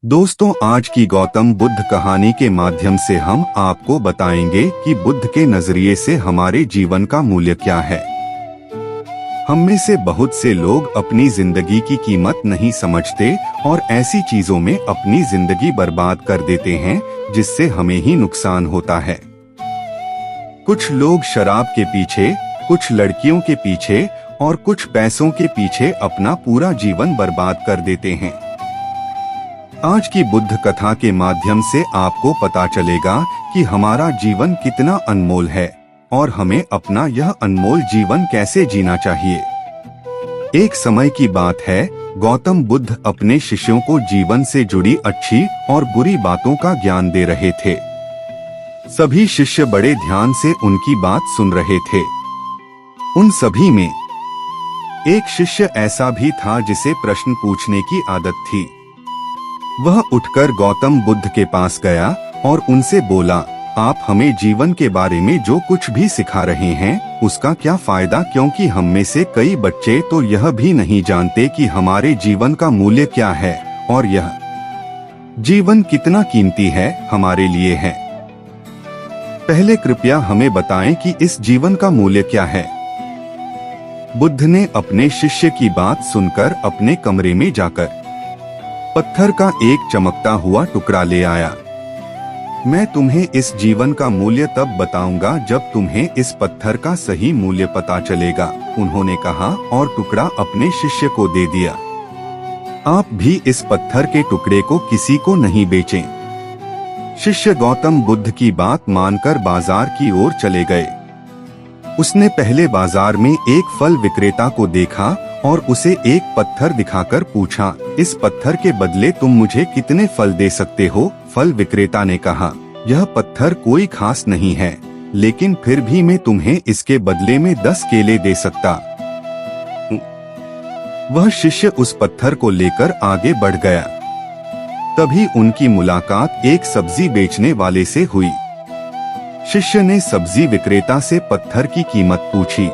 दोस्तों, आज की गौतम बुद्ध कहानी के माध्यम से हम आपको बताएंगे कि बुद्ध के नजरिए से हमारे जीवन का मूल्य क्या है। हम में से बहुत से लोग अपनी जिंदगी की कीमत नहीं समझते और ऐसी चीजों में अपनी जिंदगी बर्बाद कर देते हैं जिससे हमें ही नुकसान होता है। कुछ लोग शराब के पीछे, कुछ लड़कियों के पीछे और कुछ पैसों के पीछे अपना पूरा जीवन बर्बाद कर देते हैं। आज की बुद्ध कथा के माध्यम से आपको पता चलेगा कि हमारा जीवन कितना अनमोल है और हमें अपना यह अनमोल जीवन कैसे जीना चाहिए। एक समय की बात है, गौतम बुद्ध अपने शिष्यों को जीवन से जुड़ी अच्छी और बुरी बातों का ज्ञान दे रहे थे। सभी शिष्य बड़े ध्यान से उनकी बात सुन रहे थे। उन सभी में एक शिष्य ऐसा भी था जिसे प्रश्न पूछने की आदत थी। वह उठकर गौतम बुद्ध के पास गया और उनसे बोला, आप हमें जीवन के बारे में जो कुछ भी सिखा रहे हैं उसका क्या फायदा, क्योंकि हम में से कई बच्चे तो यह भी नहीं जानते कि हमारे जीवन का मूल्य क्या है और यह जीवन कितना कीमती है हमारे लिए है। पहले कृपया हमें बताएं कि इस जीवन का मूल्य क्या है। बुद्ध ने अपने शिष्य की बात सुनकर अपने कमरे में जाकर पत्थर का एक चमकता हुआ टुकड़ा ले आया। मैं तुम्हें इस जीवन का मूल्य तब बताऊंगा जब तुम्हें इस पत्थर का सही मूल्य पता चलेगा, उन्होंने कहा और टुकड़ा अपने शिष्य को दे दिया। आप भी इस पत्थर के टुकड़े को किसी को नहीं बेचें। शिष्य गौतम बुद्ध की बात मानकर बाजार की ओर चले गए। उसने पहले बाजार में एक फल विक्रेता को देखा और उसे एक पत्थर दिखाकर पूछा, इस पत्थर के बदले तुम मुझे कितने फल दे सकते हो? फल विक्रेता ने कहा, यह पत्थर कोई खास नहीं है, लेकिन फिर भी मैं तुम्हें इसके बदले में 10 केले दे सकता। वह शिष्य उस पत्थर को लेकर आगे बढ़ गया। तभी उनकी मुलाकात एक सब्जी बेचने वाले से हुई। शिष्य ने सब्जी विक्रेता से पत्थर की कीमत पूछी।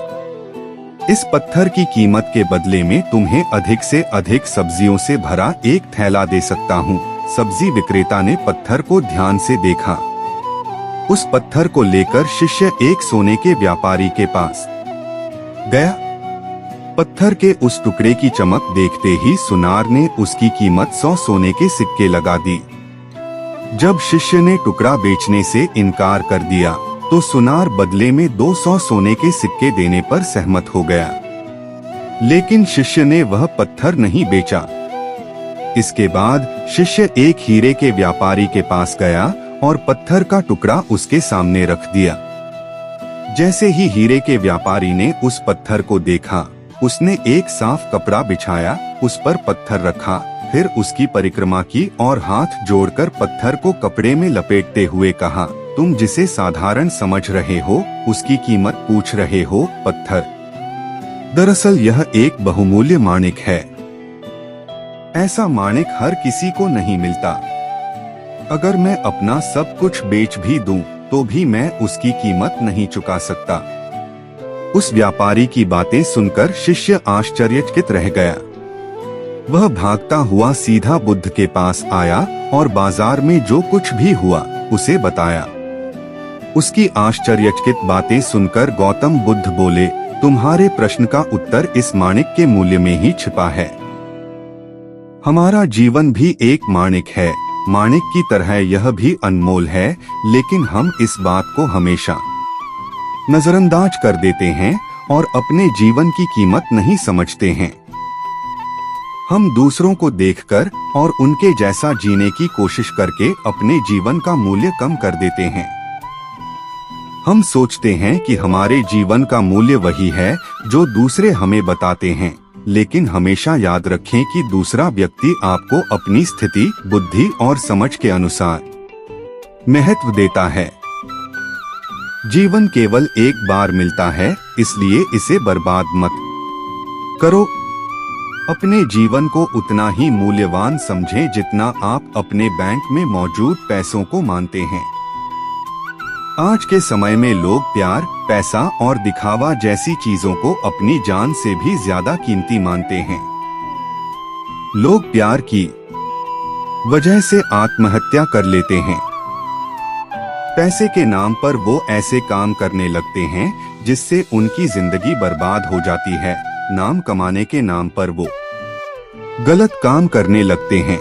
इस पत्थर की कीमत के बदले में तुम्हें अधिक से अधिक सब्जियों से भरा एक थैला दे सकता हूँ। सब्जी विक्रेता ने पत्थर को ध्यान से देखा। उस पत्थर को लेकर शिष्य एक सोने के व्यापारी के पास गया। पत्थर के उस टुकड़े की चमक देखते ही सुनार ने उसकी कीमत 100 सोने के सिक्के लगा दी। जब शिष्य ने टुकड़ा बेचने से इनकार कर दिया तो सुनार बदले में 200 सोने के सिक्के देने पर सहमत हो गया, लेकिन शिष्य ने वह पत्थर नहीं बेचा। इसके बाद शिष्य एक हीरे के व्यापारी के पास गया और पत्थर का टुकड़ा उसके सामने रख दिया। जैसे ही हीरे के व्यापारी ने उस पत्थर को देखा, उसने एक साफ कपड़ा बिछाया, उस पर पत्थर रखा, फिर उसकी परिक्रमा की और हाथ जोड़कर पत्थर को कपड़े में लपेटते हुए कहा, तुम जिसे साधारण समझ रहे हो उसकी कीमत पूछ रहे हो, पत्थर। दरअसल यह एक बहुमूल्य माणिक है। ऐसा माणिक हर किसी को नहीं मिलता। अगर मैं अपना सब कुछ बेच भी दूं, तो भी मैं उसकी कीमत नहीं चुका सकता। उस व्यापारी की बातें सुनकर शिष्य आश्चर्यचकित रह गया। वह भागता हुआ सीधा बुद्ध के पास आया और बाजार में जो कुछ भी हुआ उसे बताया। उसकी आश्चर्यचकित बातें सुनकर गौतम बुद्ध बोले, तुम्हारे प्रश्न का उत्तर इस माणिक के मूल्य में ही छिपा है। हमारा जीवन भी एक माणिक है। माणिक की तरह यह भी अनमोल है, लेकिन हम इस बात को हमेशा नजरअंदाज कर देते हैं और अपने जीवन की कीमत नहीं समझते हैं। हम दूसरों को देखकर और उनके जैसा जीने की कोशिश करके अपने जीवन का मूल्य कम कर देते हैं। हम सोचते हैं कि हमारे जीवन का मूल्य वही है जो दूसरे हमें बताते हैं, लेकिन हमेशा याद रखें कि दूसरा व्यक्ति आपको अपनी स्थिति, बुद्धि और समझ के अनुसार महत्व देता है। जीवन केवल एक बार मिलता है, इसलिए इसे बर्बाद मत करो। अपने जीवन को उतना ही मूल्यवान समझें जितना आप अपने बैंक में मौजूद पैसों को मानते हैं। आज के समय में लोग प्यार, पैसा और दिखावा जैसी चीजों को अपनी जान से भी ज्यादा कीमती मानते हैं। लोग प्यार की वजह से आत्महत्या कर लेते हैं। पैसे के नाम पर वो ऐसे काम करने लगते हैं जिससे उनकी जिंदगी बर्बाद हो जाती है। नाम कमाने के नाम पर वो गलत काम करने लगते हैं।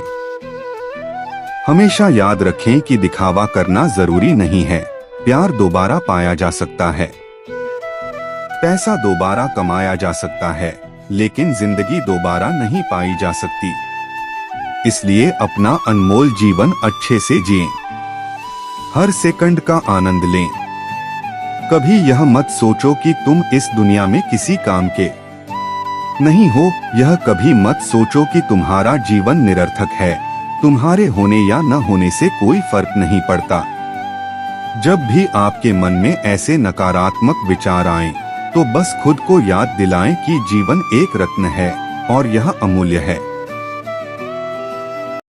हमेशा याद रखें कि दिखावा करना जरूरी नहीं है। प्यार दोबारा पाया जा सकता है, पैसा दोबारा कमाया जा सकता है, लेकिन जिंदगी दोबारा नहीं पाई जा सकती। इसलिए अपना अनमोल जीवन अच्छे से जिएं, हर सेकंड का आनंद लें। कभी यह मत सोचो कि तुम इस दुनिया में किसी काम के नहीं हो। यह कभी मत सोचो कि तुम्हारा जीवन निरर्थक है। तुम्हारे होने या न होने से कोई फर्क नहीं पड़ता। जब भी आपके मन में ऐसे नकारात्मक विचार आएं, तो बस खुद को याद दिलाएं कि जीवन एक रत्न है और यह अमूल्य है।